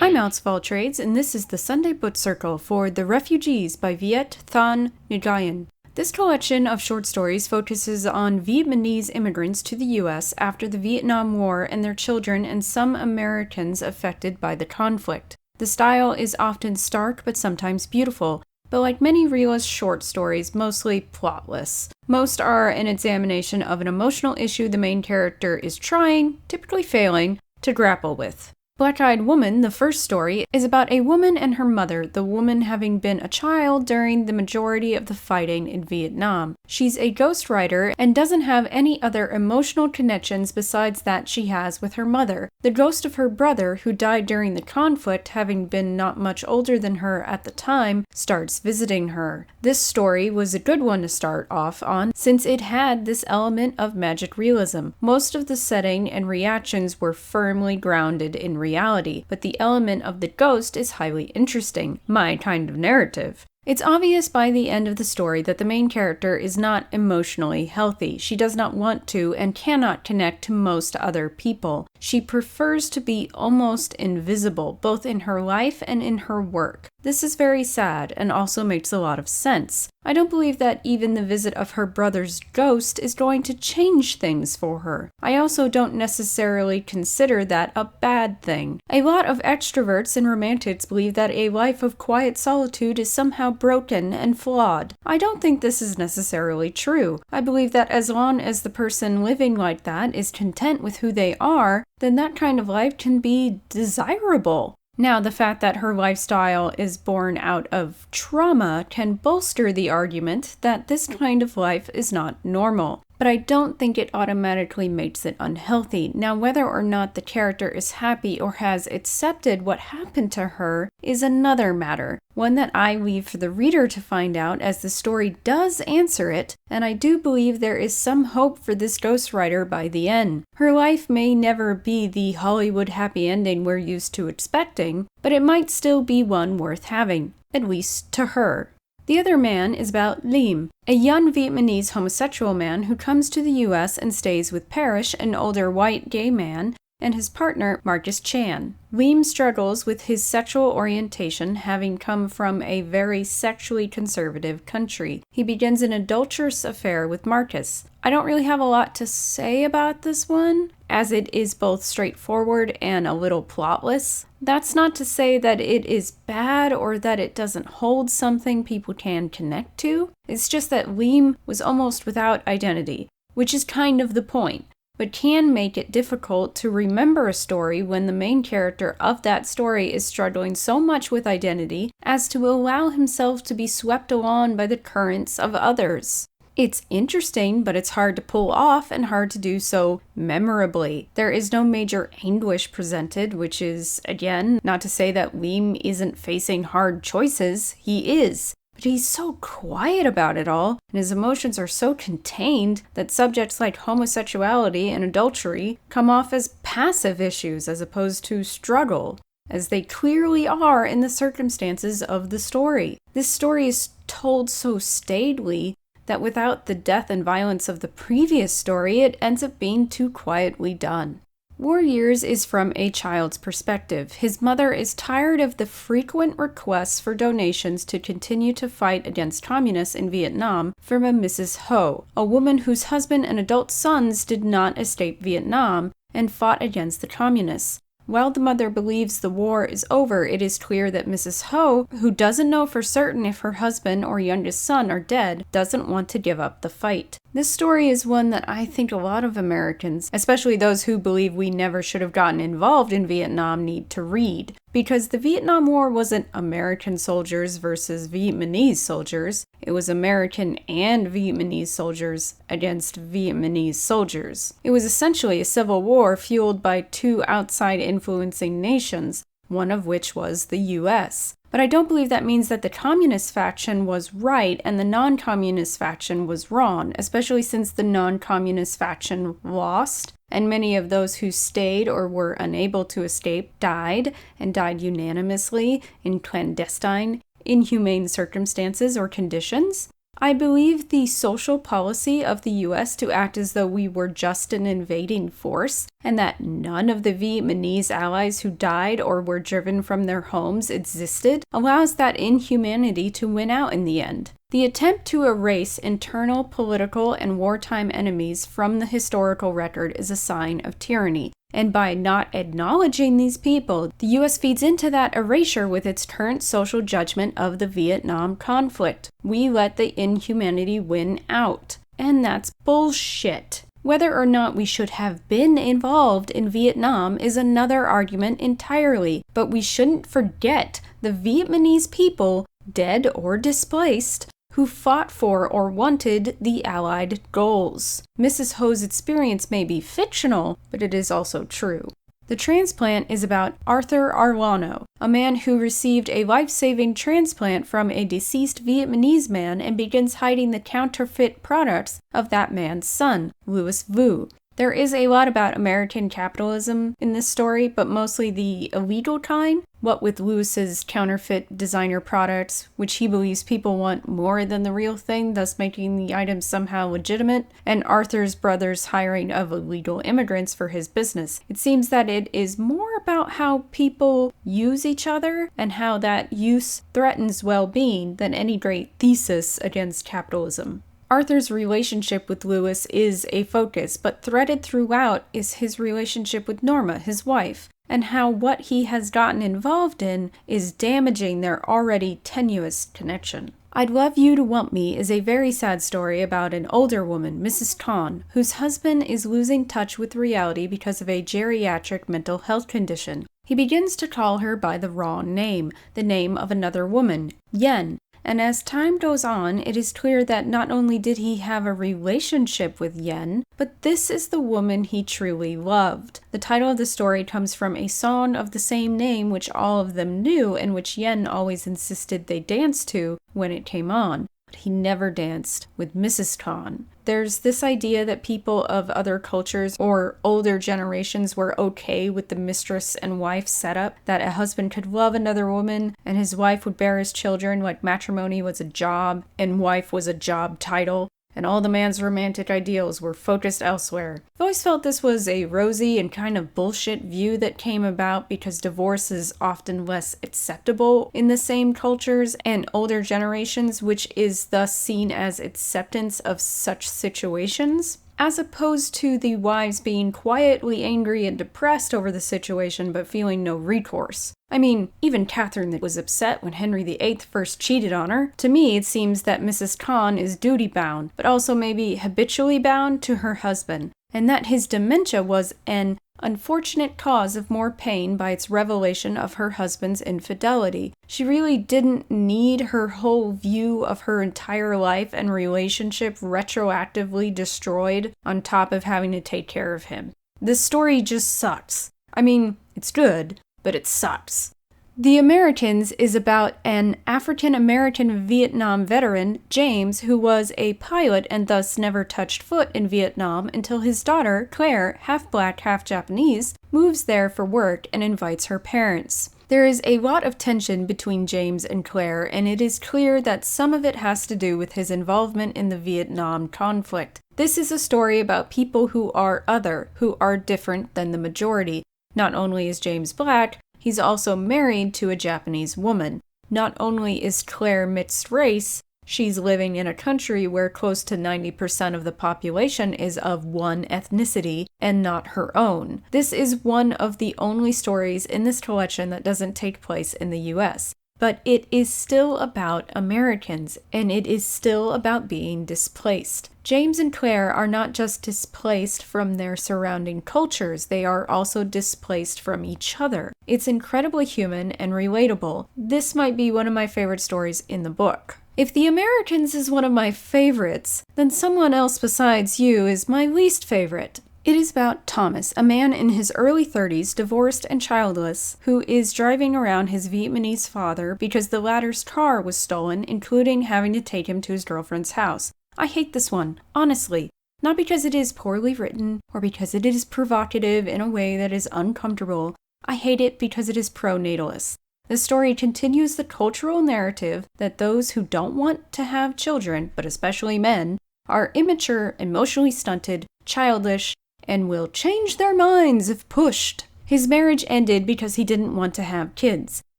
I'm Alex Valtrades, and this is the Sunday Book Circle for The Refugees by Viet Thanh Nguyen. This collection of short stories focuses on Vietnamese immigrants to the U.S. after the Vietnam War and their children and some Americans affected by the conflict. The style is often stark but sometimes beautiful, but like many realist short stories, mostly plotless. Most are an examination of an emotional issue the main character is trying, typically failing, to grapple with. Black-Eyed Woman, the first story, is about a woman and her mother, the woman having been a child during the majority of the fighting in Vietnam. She's a ghostwriter and doesn't have any other emotional connections besides that she has with her mother. The ghost of her brother, who died during the conflict, having been not much older than her at the time, starts visiting her. This story was a good one to start off on, since it had this element of magic realism. Most of the setting and reactions were firmly grounded in reality, but the element of the ghost is highly interesting. My kind of narrative. It's obvious by the end of the story that the main character is not emotionally healthy. She does not want to and cannot connect to most other people. She prefers to be almost invisible, both in her life and in her work. This is very sad and also makes a lot of sense. I don't believe that even the visit of her brother's ghost is going to change things for her. I also don't necessarily consider that a bad thing. A lot of extroverts and romantics believe that a life of quiet solitude is somehow broken and flawed. I don't think this is necessarily true. I believe that as long as the person living like that is content with who they are, then that kind of life can be desirable. Now, the fact that her lifestyle is born out of trauma can bolster the argument that this kind of life is not normal. But I don't think it automatically makes it unhealthy. Now, whether or not the character is happy or has accepted what happened to her is another matter, one that I leave for the reader to find out as the story does answer it, and I do believe there is some hope for this ghostwriter by the end. Her life may never be the Hollywood happy ending we're used to expecting, but it might still be one worth having, at least to her. The other man is about Lim, a young Vietnamese homosexual man who comes to the U.S. and stays with Parrish, an older white gay man, and his partner, Marcus Chan. Lim struggles with his sexual orientation, having come from a very sexually conservative country. He begins an adulterous affair with Marcus. I don't really have a lot to say about this one, as it is both straightforward and a little plotless. That's not to say that it is bad or that it doesn't hold something people can connect to. It's just that Lim was almost without identity, which is kind of the point, but can make it difficult to remember a story when the main character of that story is struggling so much with identity as to allow himself to be swept along by the currents of others. It's interesting, but it's hard to pull off and hard to do so memorably. There is no major anguish presented, which is, again, not to say that Lim isn't facing hard choices. He is. But he's so quiet about it all, and his emotions are so contained that subjects like homosexuality and adultery come off as passive issues as opposed to struggle, as they clearly are in the circumstances of the story. This story is told so staidly that without the death and violence of the previous story, it ends up being too quietly done. War Years is from a child's perspective. His mother is tired of the frequent requests for donations to continue to fight against communists in Vietnam from a Mrs. Ho, a woman whose husband and adult sons did not escape Vietnam and fought against the communists. While the mother believes the war is over, it is clear that Mrs. Ho, who doesn't know for certain if her husband or youngest son are dead, doesn't want to give up the fight. This story is one that I think a lot of Americans, especially those who believe we never should have gotten involved in Vietnam, need to read. Because the Vietnam War wasn't American soldiers versus Vietnamese soldiers. It was American and Vietnamese soldiers against Vietnamese soldiers. It was essentially a civil war fueled by two outside influencing nations, one of which was the U.S. But I don't believe that means that the communist faction was right and the non-communist faction was wrong, especially since the non-communist faction lost, and many of those who stayed or were unable to escape died, and died unanimously in clandestine, inhumane circumstances or conditions. I believe the social policy of the US to act as though we were just an invading force, and that none of the Vietnamese allies who died or were driven from their homes existed, allows that inhumanity to win out in the end. The attempt to erase internal political and wartime enemies from the historical record is a sign of tyranny. And by not acknowledging these people, the US feeds into that erasure with its current social judgment of the Vietnam conflict. We let the inhumanity win out. And that's bullshit. Whether or not we should have been involved in Vietnam is another argument entirely, but we shouldn't forget the Vietnamese people, dead or displaced, who fought for or wanted the Allied goals. Mrs. Ho's experience may be fictional, but it is also true. The Transplant is about Arthur Arlano, a man who received a life-saving transplant from a deceased Vietnamese man and begins hiding the counterfeit products of that man's son, Louis Vu. There is a lot about American capitalism in this story, but mostly the illegal kind. What with Louis's counterfeit designer products, which he believes people want more than the real thing, thus making the items somehow legitimate, and Arthur's brother's hiring of illegal immigrants for his business. It seems that it is more about how people use each other and how that use threatens well-being than any great thesis against capitalism. Arthur's relationship with Louis is a focus, but threaded throughout is his relationship with Norma, his wife, and how what he has gotten involved in is damaging their already tenuous connection. I'd Love You to Want Me is a very sad story about an older woman, Mrs. Kahn, whose husband is losing touch with reality because of a geriatric mental health condition. He begins to call her by the wrong name, the name of another woman, Yen. And as time goes on, it is clear that not only did he have a relationship with Yen, but this is the woman he truly loved. The title of the story comes from a song of the same name which all of them knew and which Yen always insisted they dance to when it came on. But he never danced with Mrs. Kahn. There's this idea that people of other cultures or older generations were okay with the mistress and wife setup, that a husband could love another woman and his wife would bear his children like matrimony was a job and wife was a job title, and all the man's romantic ideals were focused elsewhere. I've always felt this was a rosy and kind of bullshit view that came about because divorce is often less acceptable in the same cultures and older generations, which is thus seen as acceptance of such situations, as opposed to the wives being quietly angry and depressed over the situation but feeling no recourse. I mean, even Catherine was upset when Henry VIII first cheated on her. To me, it seems that Mrs. Kahn is duty-bound, but also maybe habitually bound to her husband, and that his dementia was an unfortunate cause of more pain by its revelation of her husband's infidelity. She really didn't need her whole view of her entire life and relationship retroactively destroyed on top of having to take care of him. This story just sucks. I mean, it's good, but it sucks. The Americans is about an African-American Vietnam veteran, James, who was a pilot and thus never touched foot in Vietnam until his daughter, Claire, half black, half Japanese, moves there for work and invites her parents. There is a lot of tension between James and Claire, and it is clear that some of it has to do with his involvement in the Vietnam conflict. This is a story about people who are other, who are different than the majority. Not only is James black, he's also married to a Japanese woman. Not only is Claire mixed race, she's living in a country where close to 90% of the population is of one ethnicity and not her own. This is one of the only stories in this collection that doesn't take place in the US. But it is still about Americans, and it is still about being displaced. James and Claire are not just displaced from their surrounding cultures, they are also displaced from each other. It's incredibly human and relatable. This might be one of my favorite stories in the book. If The Americans is one of my favorites, then Someone Else Besides You is my least favorite. It is about Thomas, a man in his early 30s, divorced and childless, who is driving around his Vietnamese father because the latter's car was stolen, including having to take him to his girlfriend's house. I hate this one, honestly. Not because it is poorly written, or because it is provocative in a way that is uncomfortable. I hate it because it is pro-natalist. The story continues the cultural narrative that those who don't want to have children, but especially men, are immature, emotionally stunted, childish, and will change their minds if pushed. His marriage ended because he didn't want to have kids.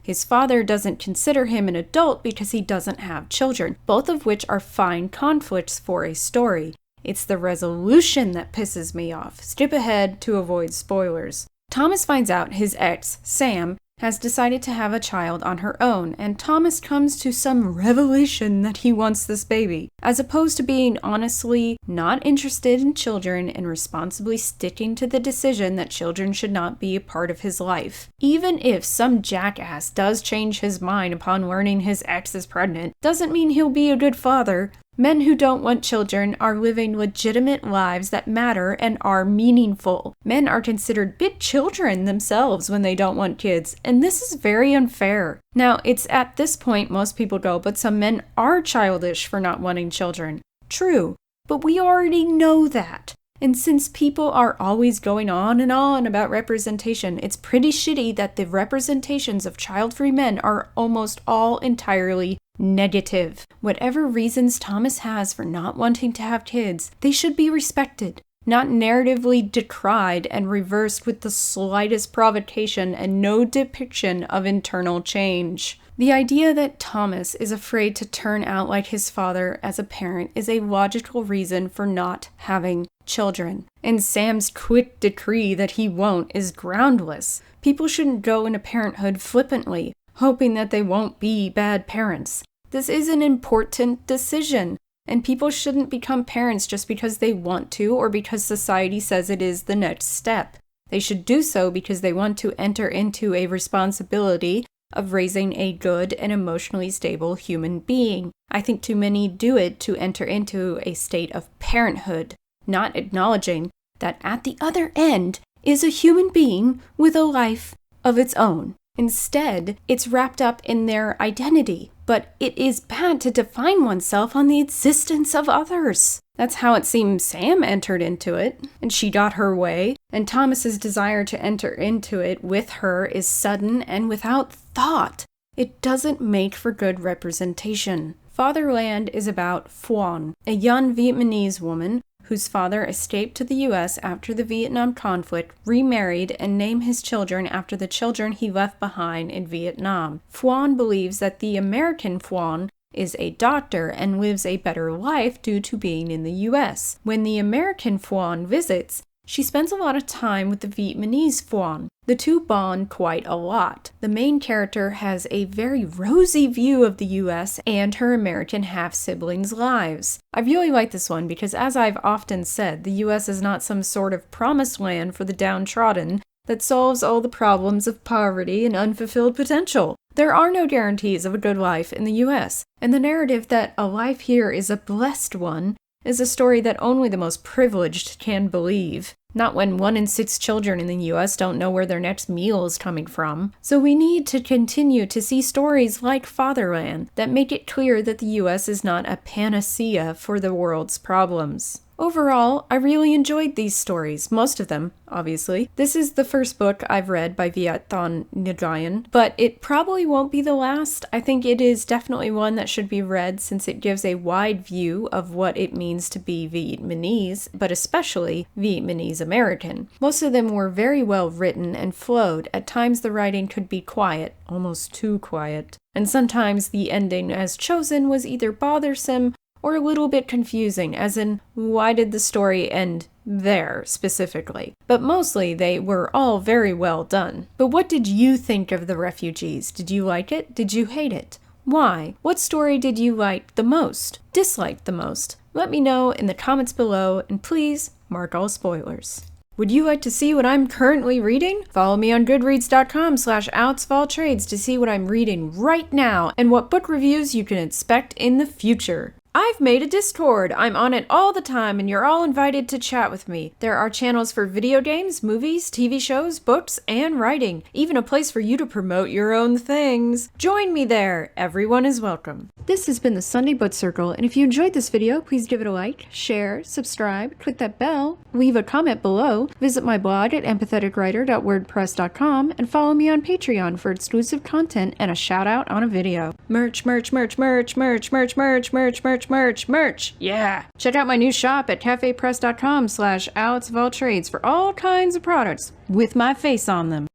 His father doesn't consider him an adult because he doesn't have children, both of which are fine conflicts for a story. It's the resolution that pisses me off. Skip ahead to avoid spoilers. Thomas finds out his ex, Sam, has decided to have a child on her own, and Thomas comes to some revelation that he wants this baby. As opposed to being honestly not interested in children and responsibly sticking to the decision that children should not be a part of his life. Even if some jackass does change his mind upon learning his ex is pregnant, doesn't mean he'll be a good father. Men who don't want children are living legitimate lives that matter and are meaningful. Men are considered big children themselves when they don't want kids, and this is very unfair. Now, it's at this point most people go, but some men are childish for not wanting children. True, but we already know that. And since people are always going on and on about representation, it's pretty shitty that the representations of child-free men are almost all entirely negative. Whatever reasons Thomas has for not wanting to have kids, they should be respected, not narratively decried and reversed with the slightest provocation and no depiction of internal change. The idea that Thomas is afraid to turn out like his father as a parent is a logical reason for not having children, and Sam's quick decree that he won't is groundless. People shouldn't go into parenthood flippantly, hoping that they won't be bad parents. This is an important decision, and people shouldn't become parents just because they want to or because society says it is the next step. They should do so because they want to enter into a responsibility of raising a good and emotionally stable human being. I think too many do it to enter into a state of parenthood, not acknowledging that at the other end is a human being with a life of its own. Instead, it's wrapped up in their identity, but it is bad to define oneself on the existence of others. That's how it seems Sam entered into it, and she got her way, and Thomas's desire to enter into it with her is sudden and without thought. It doesn't make for good representation. Fatherland is about Phuong, a young Vietnamese woman whose father escaped to the U.S. after the Vietnam conflict, remarried, and named his children after the children he left behind in Vietnam. Phuong believes that the American Phuong is a doctor and lives a better life due to being in the U.S. When the American Phuong visits, she spends a lot of time with the Vietnamese Phuong. The two bond quite a lot. The main character has a very rosy view of the US and her American half-siblings' lives. I really like this one because, as I've often said, the US is not some sort of promised land for the downtrodden that solves all the problems of poverty and unfulfilled potential. There are no guarantees of a good life in the US, and the narrative that a life here is a blessed one is a story that only the most privileged can believe. Not when 1 in 6 children in the US don't know where their next meal is coming from. So we need to continue to see stories like Fatherland that make it clear that the US is not a panacea for the world's problems. Overall, I really enjoyed these stories, most of them, obviously. This is the first book I've read by Viet Thanh Nguyen, but it probably won't be the last. I think it is definitely one that should be read since it gives a wide view of what it means to be Vietnamese, but especially Vietnamese American. Most of them were very well written and flowed. At times the writing could be quiet, almost too quiet, and sometimes the ending as chosen was either bothersome or a little bit confusing, as in, why did the story end there, specifically? But mostly, they were all very well done. But what did you think of The Refugees? Did you like it? Did you hate it? Why? What story did you like the most? Dislike the most? Let me know in the comments below, and please, mark all spoilers. Would you like to see what I'm currently reading? Follow me on goodreads.com/outsfalltrades to see what I'm reading right now and what book reviews you can expect in the future. I've made a Discord. I'm on it all the time, and you're all invited to chat with me. There are channels for video games, movies, TV shows, books, and writing. Even a place for you to promote your own things. Join me there. Everyone is welcome. This has been the Sunday Book Circle, and if you enjoyed this video, please give it a like, share, subscribe, click that bell, leave a comment below, visit my blog at empatheticwriter.wordpress.com, and follow me on Patreon for exclusive content and a shout out on a video. Merch, merch, merch, merch, merch, merch, merch, merch, merch, merch, merch. Yeah. Check out my new shop at cafepress.com/AlexofAllTrades for all kinds of products with my face on them.